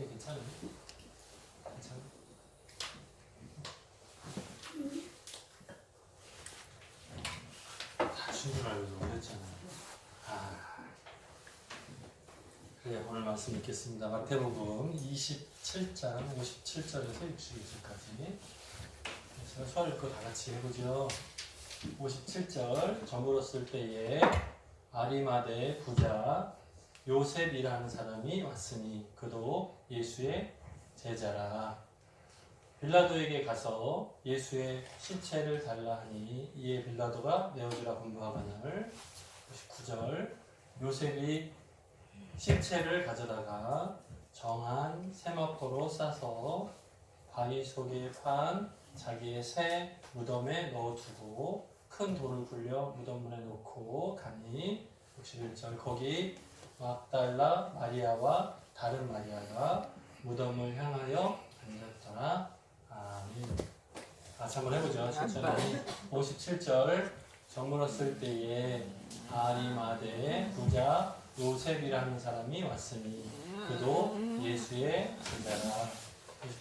게 괜찮아요? 괜찮아? 다 준줄 알고 놀렸잖아. 그래, 오늘 말씀 읽겠습니다. 마태복음 27장 57절에서 62절까지. 제가 수화를 읽고 다 같이 해보죠. 57절. 저물었을 때에 아리마대 부자 요셉이라는 사람이 왔으니 그도 예수의 제자라. 빌라도에게 가서 예수의 시체를 달라 하니 이에 빌라도가 내어주라 분부하거늘. 59절. 요셉이 시체를 가져다가 정한 세마포로 싸서 바위 속에 판 자기의 새 무덤에 넣어두고 큰 돌을 굴려 무덤문에 놓고 가니. 61절. 거기 막달라 마리아와 다른 마리아가 무덤을 향하여 앉았더라. 아멘. 같이 한번 해보죠. 57절. 저물었을 때에 아리마대 부자 요셉이라는 사람이 왔으니 그도 예수의 제자라.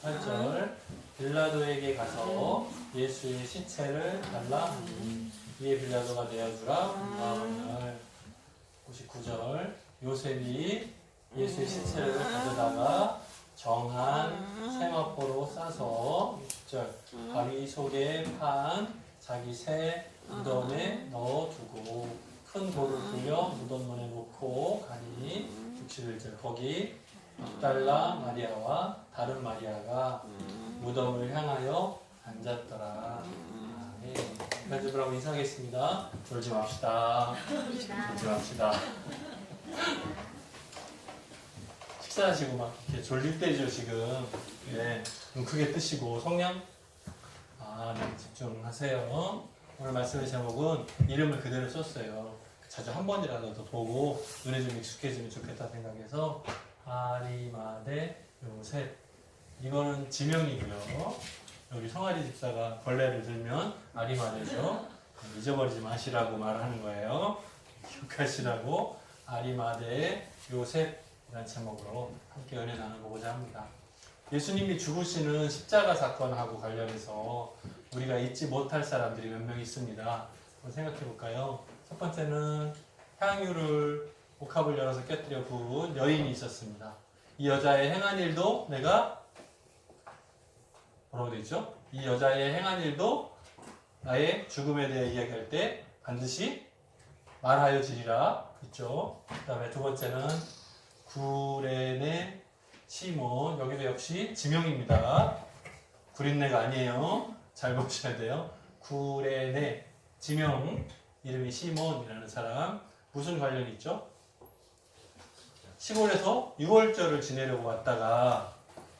58절. 빌라도에게 가서 예수의 시체를 달라 하니 이에 빌라도가 내어주라 분부하거늘. 59절. 요셉이 예수의 시체를 가져다가 정한 세마포로 싸서 60절. 바위 속에 판 자기 새 무덤에 넣어두고 큰 돌을 굴려 무덤문에 놓고 가니. 61절. 거기 막달라 마리아와 다른 마리아가 무덤을 향하여 앉았더라. 아멘. 편집을 하고 인사하겠습니다. 졸지 맙시다. 졸지 맙시다. 식사하시고 막 이렇게 졸릴 때죠 지금. 네, 눈 크게 뜨시고 성냥. 네, 집중하세요. 오늘 말씀의 제목은 이름을 그대로 썼어요. 자주 한 번이라도 더 보고 눈에 좀 익숙해지면 좋겠다 생각해서 아리마대 요셉. 이거는 지명이고요. 여기 성아리 집사가 벌레를 들면 아리마대죠. 잊어버리지 마시라고 말하는 거예요. 기억하시라고. 아리마대 요셉이라는 제목으로 함께 은혜 나눠보고자 합니다. 예수님이 죽으시는 십자가 사건하고 관련해서 우리가 잊지 못할 사람들이 몇 명 있습니다. 한번 생각해 볼까요? 첫 번째는 향유를 옥합을 열어서 깨뜨려 부은 여인이 있었습니다. 이 여자의 행한 일도 내가 뭐라고 되어 있죠? 이 여자의 행한 일도 나의 죽음에 대해 이야기할 때 반드시 말하여 지리라 있죠. 그 다음에 두 번째는 구레네 시몬. 여기도 역시 지명입니다. 구린내가 아니에요. 잘 보셔야 돼요. 구레네 지명. 이름이 시몬이라는 사람. 무슨 관련이 있죠? 시골에서 유월절을 지내려고 왔다가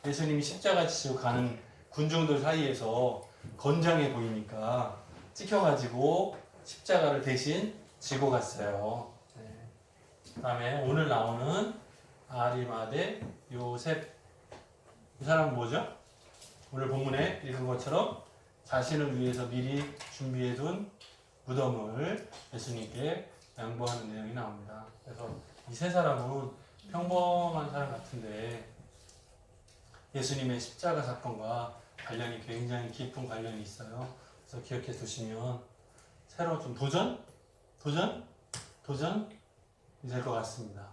예수님이 십자가 지시고 가는 군중들 사이에서 건장해 보이니까 찍혀가지고 십자가를 대신 지고 갔어요. 네. 그 다음에 오늘 나오는 아리마대 요셉. 이 사람은 뭐죠? 오늘 본문에 읽은 것처럼 자신을 위해서 미리 준비해둔 무덤을 예수님께 양보하는 내용이 나옵니다. 그래서 이 세 사람은 평범한 사람 같은데 예수님의 십자가 사건과 관련이 굉장히 깊은 관련이 있어요. 그래서 기억해 두시면 새로 좀 도전이 될 것 같습니다.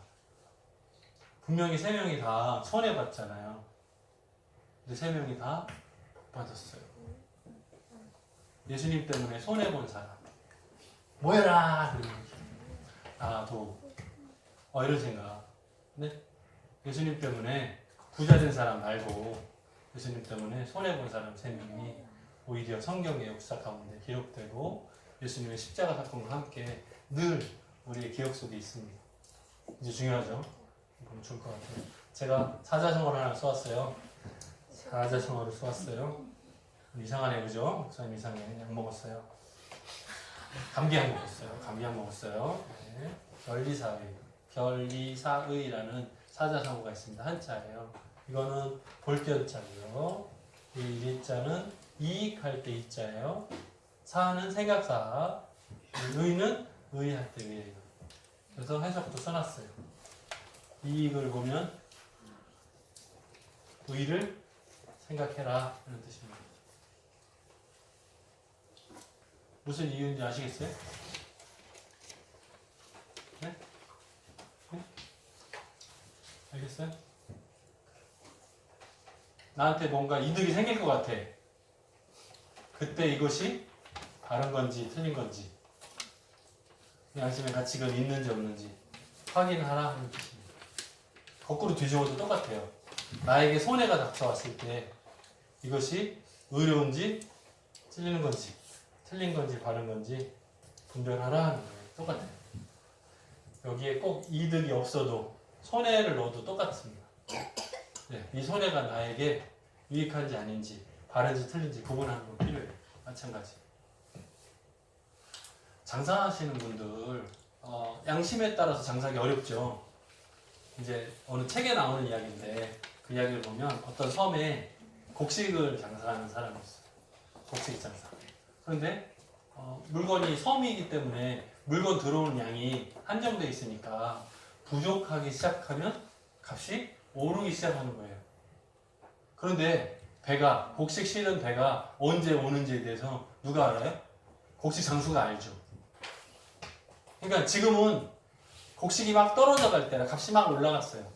분명히 세 명이 다 손해봤잖아요. 근데 세 명이 다 복 받았어요. 예수님 때문에 손해본 사람. 모여라! 나도. 이런 생각. 네? 예수님 때문에 부자된 사람 말고 예수님 때문에 손해본 사람 3명이 오히려 성경의 역사 가운데 기록되고 예수님의 십자가 사건과 함께 늘 우리의 기억 속에 있습니다. 이제 중요하죠? 보면 좋을 것 같아요. 제가 사자성어를 하나 써왔어요. 사자성어를 써왔어요. 이상하네, 그죠? 목사님 이상해. 약 먹었어요. 감기약 먹었어요. 네. 별리사의라는 사자성어가 있습니다. 한자예요. 이거는 볼견자고요. 이 리자는 이익할 때 이자예요. 사는 생각사. 의는 의할 때 의예요. 그래서 해석도 써놨어요. 이익을 보면 의를 생각해라 이런 뜻입니다. 무슨 이유인지 아시겠어요? 네? 네? 알겠어요? 나한테 뭔가 이득이 생길 것 같아. 그때 이것이 바른 건지 틀린 건지 양심의 가치가 있는지 없는지 확인하라 하는 뜻입니다. 거꾸로 뒤집어도 똑같아요. 나에게 손해가 닥쳐왔을 때 이것이 의로운지 틀린 건지 바른 건지 분별하라 하는 거예요. 똑같아요. 여기에 꼭 이득이 없어도 손해를 넣어도 똑같습니다. 네, 이 손해가 나에게 유익한지 아닌지 바른지 틀린지 구분하는 거 필요해요. 마찬가지. 장사하시는 분들 양심에 따라서 장사하기 어렵죠. 이제 어느 책에 나오는 이야기인데 그 이야기를 보면 어떤 섬에 곡식을 장사하는 사람이 있어요. 곡식 장사. 그런데 물건이 섬이기 때문에 물건 들어오는 양이 한정되어 있으니까 부족하기 시작하면 값이 오르기 시작하는 거예요. 그런데 곡식 실은 배가 언제 오는지에 대해서 누가 알아요? 곡식 장수가 알죠. 그러니까 지금은 곡식이 막 떨어져 갈 때라 값이 막 올라갔어요.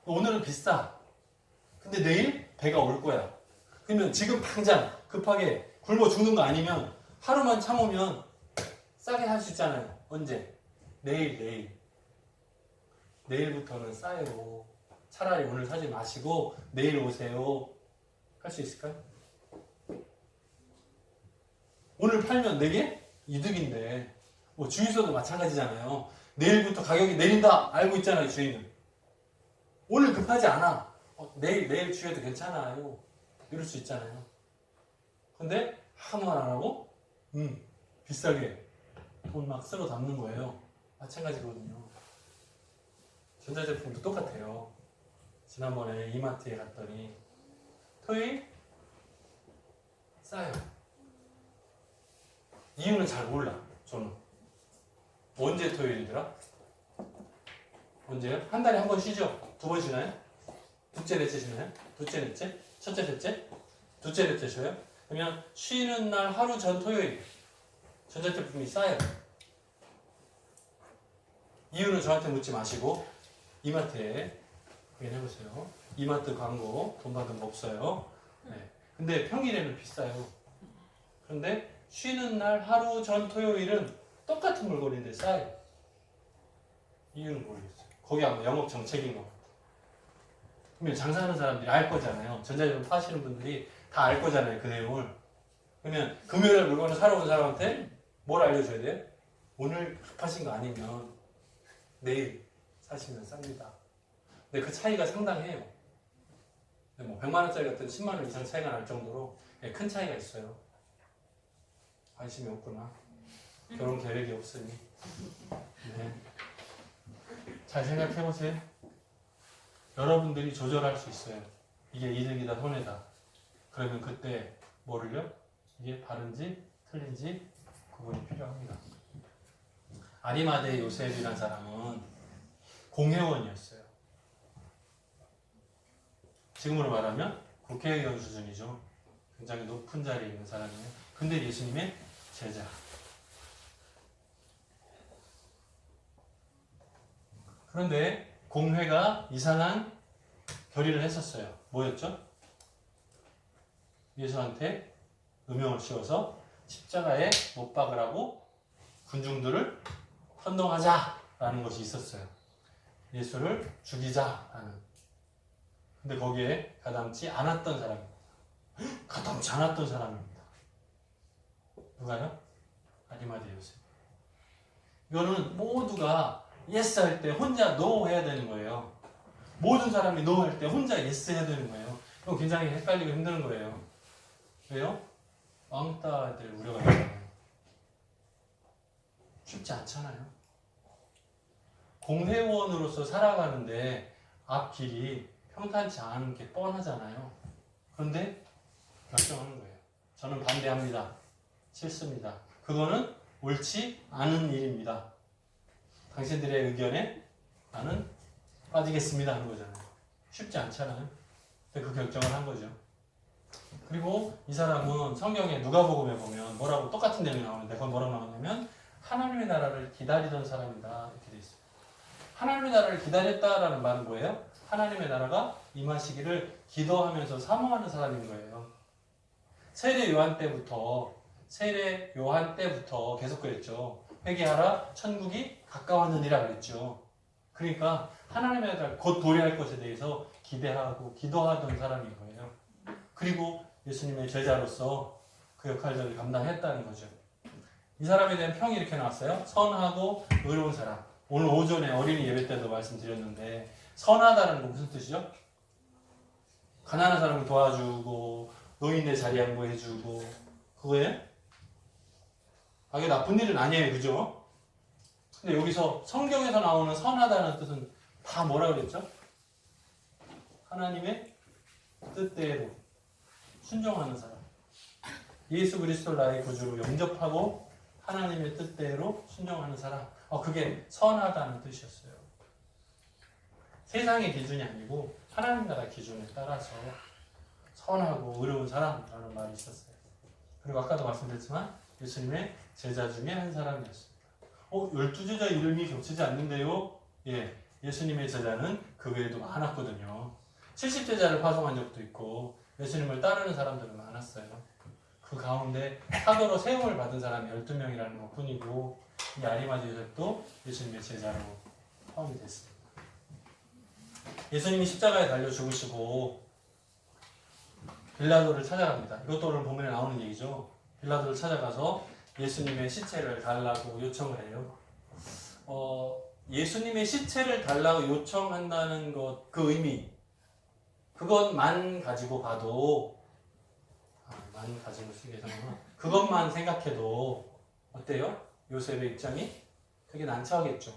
오늘은 비싸. 근데 내일 배가 올 거야. 그러면 지금 당장 급하게 굶어 죽는 거 아니면 하루만 참으면 싸게 살 수 있잖아요. 언제? 내일부터는 싸요. 차라리 오늘 사지 마시고 내일 오세요. 할 수 있을까요? 오늘 팔면 내게 이득인데 주유소도 마찬가지잖아요. 내일부터 가격이 내린다 알고 있잖아요. 주인은. 오늘 급하지 않아. 내일 주유해도 괜찮아요. 이럴 수 있잖아요. 근데 아무 말 안 하고 비싸게 돈 막 쓸어 담는 거예요. 마찬가지거든요. 전자제품도 똑같아요. 지난번에 이마트에 갔더니 토요일 싸요. 이유는 잘 몰라. 저는. 언제 토요일이더라? 언제요? 한 달에 한 번 쉬죠? 2번 쉬나요? 둘째, 넷째 쉬나요? 둘째, 넷째? 첫째, 셋째? 둘째, 넷째 쉬어요? 그러면 쉬는 날 하루 전 토요일 전자제품이 싸요. 이유는 저한테 묻지 마시고 이마트에 확인해보세요. 이마트 광고 돈 받은 거 없어요. 네. 근데 평일에는 비싸요. 그런데 쉬는 날 하루 전 토요일은 똑같은 물건인데 싸요. 이유는 모르겠어요. 거기 아마 영업 정책인 것 같아요. 그러면 장사하는 사람들이 알 거잖아요. 전자제품 파시는 분들이 다 알 거잖아요. 그 내용을. 그러면 금요일에 물건을 사러 온 사람한테 뭘 알려줘야 돼요? 오늘 급하신 거 아니면 내일 사시면 쌉니다. 근데 그 차이가 상당해요. 뭐 100만 원짜리 같은 10만 원 이상 차이가 날 정도로 큰 차이가 있어요. 관심이 없구나. 결혼 계획이 없으니. 네. 잘 생각해보세요. 여러분들이 조절할 수 있어요. 이게 이득이다 손해다. 그러면 그때 뭐를요? 이게 바른지 틀린지 구분이 필요합니다. 아리마대 요셉이라는 사람은 공회원이었어요. 지금으로 말하면 국회의원 수준이죠. 굉장히 높은 자리에 있는 사람이에요. 근데 예수님의 제자. 그런데 공회가 이상한 결의를 했었어요. 뭐였죠? 예수한테 누명을 씌워서 십자가에 못 박으라고 군중들을 선동하자라는 것이 있었어요. 예수를 죽이자라는. 근데 거기에 가담지 않았던 사람입니다. 가담지 않았던 사람입니다. 누가요? 아리마대 요셉. 이거는 모두가 예스 할 때 혼자 노 해야 되는 거예요. 모든 사람이 노 할 때 혼자 예스 해야 되는 거예요. 이거 굉장히 헷갈리고 힘든 거예요. 왜요? 왕따 될 우려가 있잖아요. 쉽지 않잖아요. 공회원으로서 살아가는데 앞길이 평탄치 않은 게 뻔하잖아요. 그런데 결정하는 거예요. 저는 반대합니다. 싫습니다. 그거는 옳지 않은 일입니다. 당신들의 의견에 나는 빠지겠습니다 하는 거잖아요. 쉽지 않잖아요. 그 결정을 한 거죠. 그리고 이 사람은 성경에 누가복음에 보면 뭐라고 똑같은 내용이 나오는데 그건 뭐라고 나오냐면 하나님의 나라를 기다리던 사람이다 이렇게 돼 있어요. 하나님의 나라를 기다렸다라는 말은 뭐예요? 하나님의 나라가 임하시기를 기도하면서 사모하는 사람인 거예요. 세례 요한 때부터 계속 그랬죠. 회개하라 천국이 가까웠느니라 그랬죠. 그러니까 하나님의 나라를 곧 도래할 것에 대해서 기대하고 기도하던 사람인 거예요. 그리고 예수님의 제자로서 그 역할들을 감당했다는 거죠. 이 사람에 대한 평이 이렇게 나왔어요. 선하고 의로운 사람. 오늘 오전에 어린이 예배 때도 말씀드렸는데 선하다는 건 무슨 뜻이죠? 가난한 사람을 도와주고 노인네 자리 양보해주고 그거예요? 아, 이게 나쁜 일은 아니에요. 그죠? 근데 여기서 성경에서 나오는 선하다는 뜻은 다 뭐라 그랬죠? 하나님의 뜻대로 순종하는 사람. 예수 그리스도를 나의 구주로 영접하고 하나님의 뜻대로 순종하는 사람. 그게 선하다는 뜻이었어요. 세상의 기준이 아니고 하나님 나라 기준에 따라서 선하고 의로운 사람이라는 말이 있었어요. 그리고 아까도 말씀드렸지만 예수님의 제자 중에 한 사람이었습니다. 12제자 이름이 겹치지 않는데요? 예, 예수님의 제자는 그 외에도 많았거든요. 70제자를 파송한 적도 있고 예수님을 따르는 사람들은 많았어요. 그 가운데 사도로 세움을 받은 사람이 12명이라는 것 뿐이고 이 아리마대 요셉도 예수님의 제자로 포함이 됐습니다. 예수님이 십자가에 달려 죽으시고 빌라도를 찾아갑니다. 이것도 오늘 본문에 나오는 얘기죠. 빌라도를 찾아가서 예수님의 시체를 달라고 요청을 해요. 예수님의 시체를 달라고 요청한다는 것, 그 의미, 그것만 가지고 봐도, 만 가지고 쓰게 되면 그것만 생각해도 어때요? 요셉의 입장이 되게 난처하겠죠.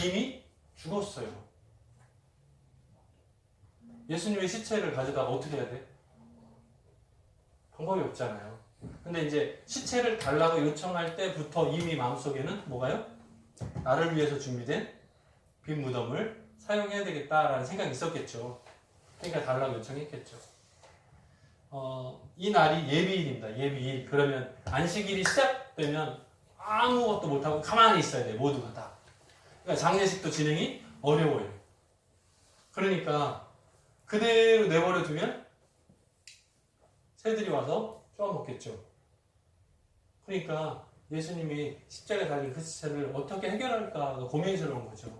이미 죽었어요. 예수님의 시체를 가져다가 어떻게 해야 돼? 방법이 없잖아요. 근데 이제 시체를 달라고 요청할 때부터 이미 마음속에는 뭐가요? 나를 위해서 준비된 빈 무덤을 사용해야 되겠다라는 생각이 있었겠죠. 그러니까 달라고 요청했겠죠. 이 날이 예비일입니다. 예비일. 그러면 안식일이 시작되면 아무것도 못하고 가만히 있어야 돼요. 모두가 다. 그러니까 장례식도 진행이 어려워요. 그러니까 그대로 내버려 두면 새들이 와서 쪼아먹겠죠. 그러니까 예수님이 십자가에 달린 그 시체를 어떻게 해결할까 고민스러운 거죠.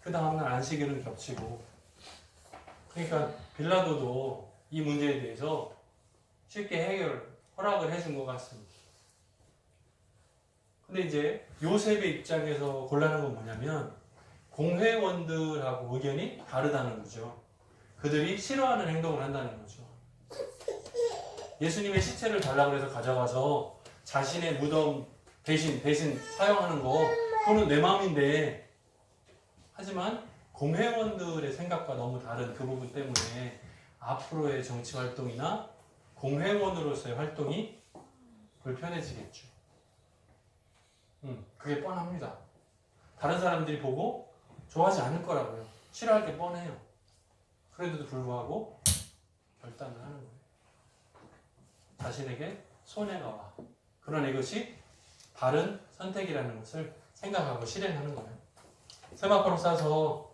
그 다음날 안식일은 겹치고. 그러니까 빌라도도 이 문제에 대해서 쉽게 허락을 해준 것 같습니다. 근데 이제 요셉의 입장에서 곤란한 건 뭐냐면 공회원들하고 의견이 다르다는 거죠. 그들이 싫어하는 행동을 한다는 거죠. 예수님의 시체를 달라고 해서 가져가서 자신의 무덤 대신 사용하는 거 그거는 내 마음인데 하지만 공회원들의 생각과 너무 다른 그 부분 때문에 앞으로의 정치 활동이나 공회원으로서의 활동이 불편해지겠죠. 그게 뻔합니다. 다른 사람들이 보고 좋아하지 않을 거라고요. 싫어할 게 뻔해요. 그런데도 불구하고 결단을 하는 거예요. 자신에게 손해가 와. 그러나 이것이 바른 선택이라는 것을 생각하고 실행하는 거예요. 세마포로 싸서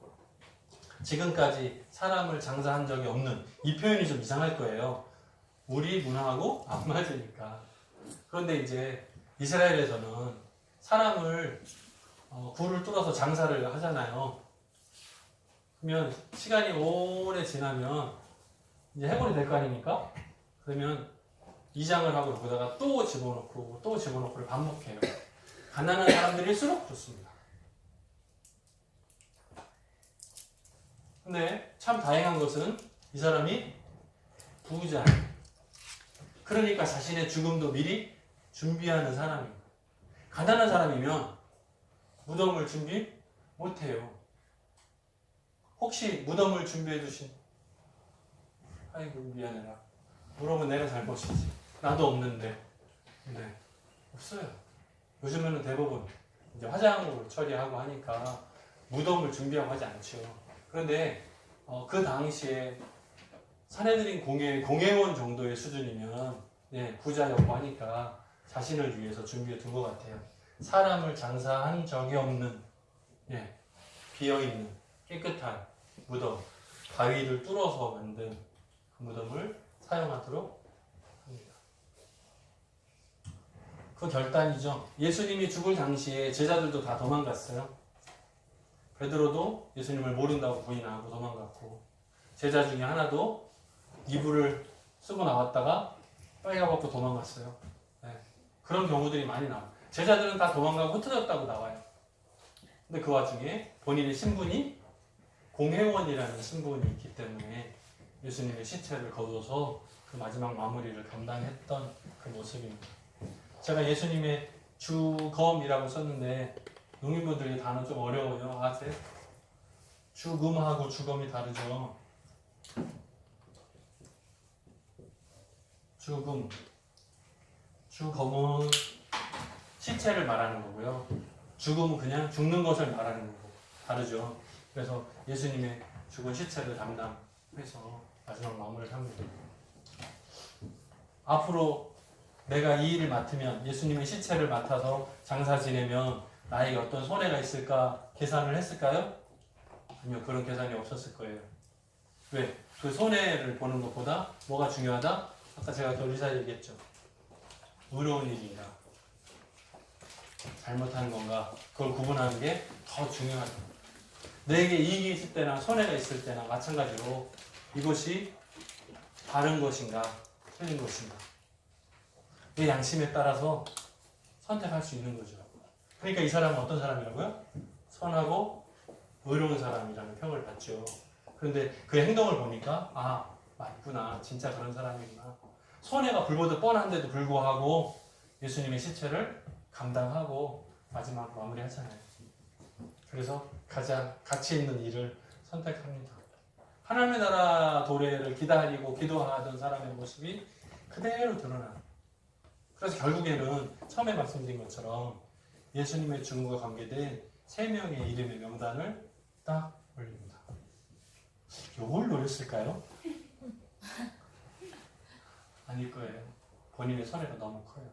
지금까지 사람을 장사한 적이 없는 이 표현이 좀 이상할 거예요. 우리 문화하고 안 맞으니까. 그런데 이제 이스라엘에서는 사람을 굴을 뚫어서 장사를 하잖아요. 그러면 시간이 오래 지나면 이제 해골이 될 거 아닙니까? 그러면 이장을 하고 거기다가 또 집어넣고를 반복해요. 가난한 사람들일수록 그렇습니다. 근데 참 다행한 것은 이 사람이 부자예요. 그러니까 자신의 죽음도 미리 준비하는 사람입니다. 가난한 사람이면 무덤을 준비 못해요. 혹시 무덤을 준비해 주신 아이고 미안해라 물어보면 내가 잘못이지 나도 없는데 네 없어요. 요즘에는 대부분 이제 화장으로 처리하고 하니까 무덤을 준비하고 하지 않죠. 그런데 그 당시에 사내들인 공회원 정도의 수준이면 부자였고 하니까 자신을 위해서 준비해 둔 것 같아요. 사람을 장사한 적이 없는 비어있는 깨끗한 무덤, 바위를 뚫어서 만든 그 무덤을 사용하도록 합니다. 그 결단이죠. 예수님이 죽을 당시에 제자들도 다 도망갔어요. 베드로도 예수님을 모른다고 부인하고 도망갔고, 제자 중에 하나도 이불을 쓰고 나왔다가 빨가벗고 도망갔어요. 그런 경우들이 많이 나와요. 제자들은 다 도망가고 흩어졌다고 나와요. 근데 그 와중에 본인의 신분이 공회원이라는 신분이 있기 때문에 예수님의 시체를 거둬서 그 마지막 마무리를 감당했던 그 모습입니다. 제가 예수님의 주검이라고 썼는데 농민분들이 단어 좀 어려워요. 아세요? 죽음하고 주검이 다르죠. 주검은 시체를 말하는 거고요. 죽음은 그냥 죽는 것을 말하는 거고 다르죠. 그래서 예수님의 죽은 시체를 담당해서 마지막 마무리를 합니다. 앞으로 내가 이 일을 맡으면, 예수님의 시체를 맡아서 장사 지내면 나에게 어떤 손해가 있을까 계산을 했을까요? 아니요, 그런 계산이 없었을 거예요. 왜? 그 손해를 보는 것보다 뭐가 중요하다? 아까 제가 돌리사 얘기했죠. 의로운 일인가, 잘못한 건가, 그걸 구분하는 게 더 중요하다. 내게 이익이 있을 때나 손해가 있을 때나 마찬가지로 이것이 바른 것인가, 틀린 것인가, 내 양심에 따라서 선택할 수 있는 거죠. 그러니까 이 사람은 어떤 사람이라고요? 선하고 의로운 사람이라는 평을 받죠. 그런데 그 행동을 보니까 맞구나, 진짜 그런 사람이구나. 손해가 불보듯 뻔한데도 불구하고 예수님의 시체를 감당하고 마지막 마무리하잖아요. 그래서 가장 가치 있는 일을 선택합니다. 하나님의 나라 도래를 기다리고 기도하던 사람의 모습이 그대로 드러나요. 그래서 결국에는 처음에 말씀드린 것처럼 예수님의 죽음과 관계된 3명의 이름의 명단을 딱 올립니다. 요걸 노렸을까요? 아닐 거예요. 본인의 손해가 너무 커요.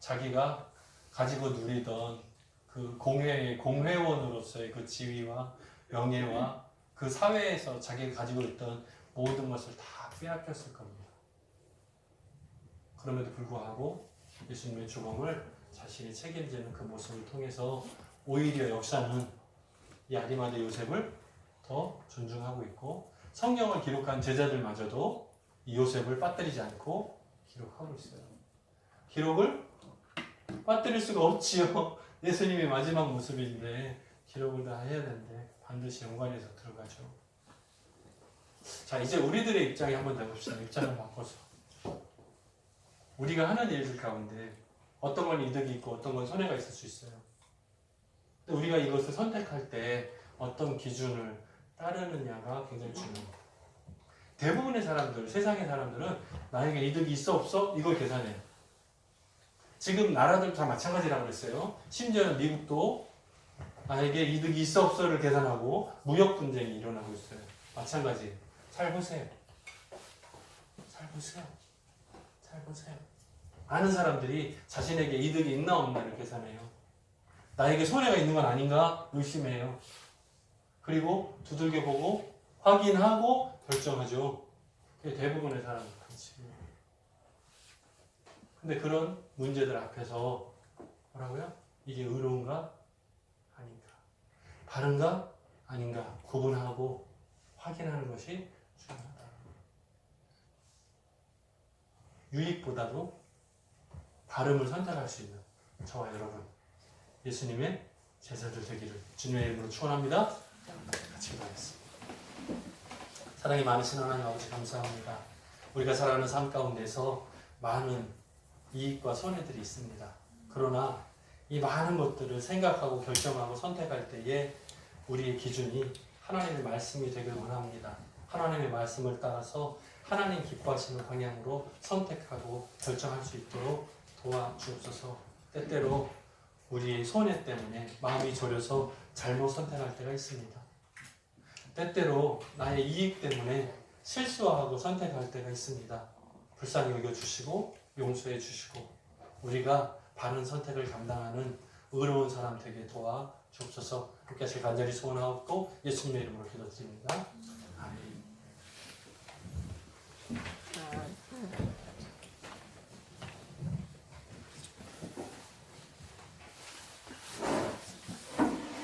자기가 가지고 누리던 그 공회원으로서의 그 지위와 명예와 그 사회에서 자기가 가지고 있던 모든 것을 다 빼앗겼을 겁니다. 그럼에도 불구하고 예수님의 죽음을 자신이 책임지는 그 모습을 통해서 오히려 역사는 이 아리마대 요셉을 더 존중하고 있고, 성경을 기록한 제자들마저도 이 요셉을 빠뜨리지 않고 기록하고 있어요. 기록을 빠뜨릴 수가 없지요. 예수님의 마지막 모습인데 기록을 다 해야 되는데 반드시 연관해서 들어가죠. 자, 이제 우리들의 입장에 한번 내봅시다. 입장을 바꿔서. 우리가 하는 일들 가운데 어떤 건 이득이 있고 어떤 건 손해가 있을 수 있어요. 근데 우리가 이것을 선택할 때 어떤 기준을 따르느냐가 굉장히 중요합니다. 대부분의 사람들, 세상의 사람들은 나에게 이득이 있어 없어? 이걸 계산해요. 지금 나라들 다 마찬가지라고 그랬어요. 심지어는 미국도 나에게 이득이 있어 없어를 계산하고 무역 분쟁이 일어나고 있어요. 마찬가지. 잘 보세요. 잘 보세요. 잘 보세요. 많은 사람들이 자신에게 이득이 있나 없나를 계산해요. 나에게 손해가 있는 건 아닌가 의심해요. 그리고 두들겨보고 확인하고 결정하죠. 그게 대부분의 사람들 방식이에요. 근데 그런 문제들 앞에서 뭐라고요? 이게 의로운가? 아닌가? 바른가? 아닌가? 구분하고 확인하는 것이 중요하다. 유익보다도 바름을 선택할 수 있는 저와 여러분, 예수님의 제자들 되기를 주님의 이름으로 축원합니다. 같이 기도하겠습니다. 사랑이 많으신 하나님 아버지 감사합니다. 우리가 살아가는 삶 가운데서 많은 이익과 손해들이 있습니다. 그러나 이 많은 것들을 생각하고 결정하고 선택할 때에 우리의 기준이 하나님의 말씀이 되길 원합니다. 하나님의 말씀을 따라서 하나님 기뻐하시는 방향으로 선택하고 결정할 수 있도록 도와주옵소서. 때때로 우리의 손해 때문에 마음이 졸여서 잘못 선택할 때가 있습니다. 때때로 나의 이익 때문에 실수하고 선택할 때가 있습니다. 불쌍히 여겨주시고 용서해 주시고 우리가 바른 선택을 감당하는 의로운 사람 되게 도와주옵소서. 함께 하실 간절히 소원하고 예수님의 이름으로 기도드립니다. 아멘.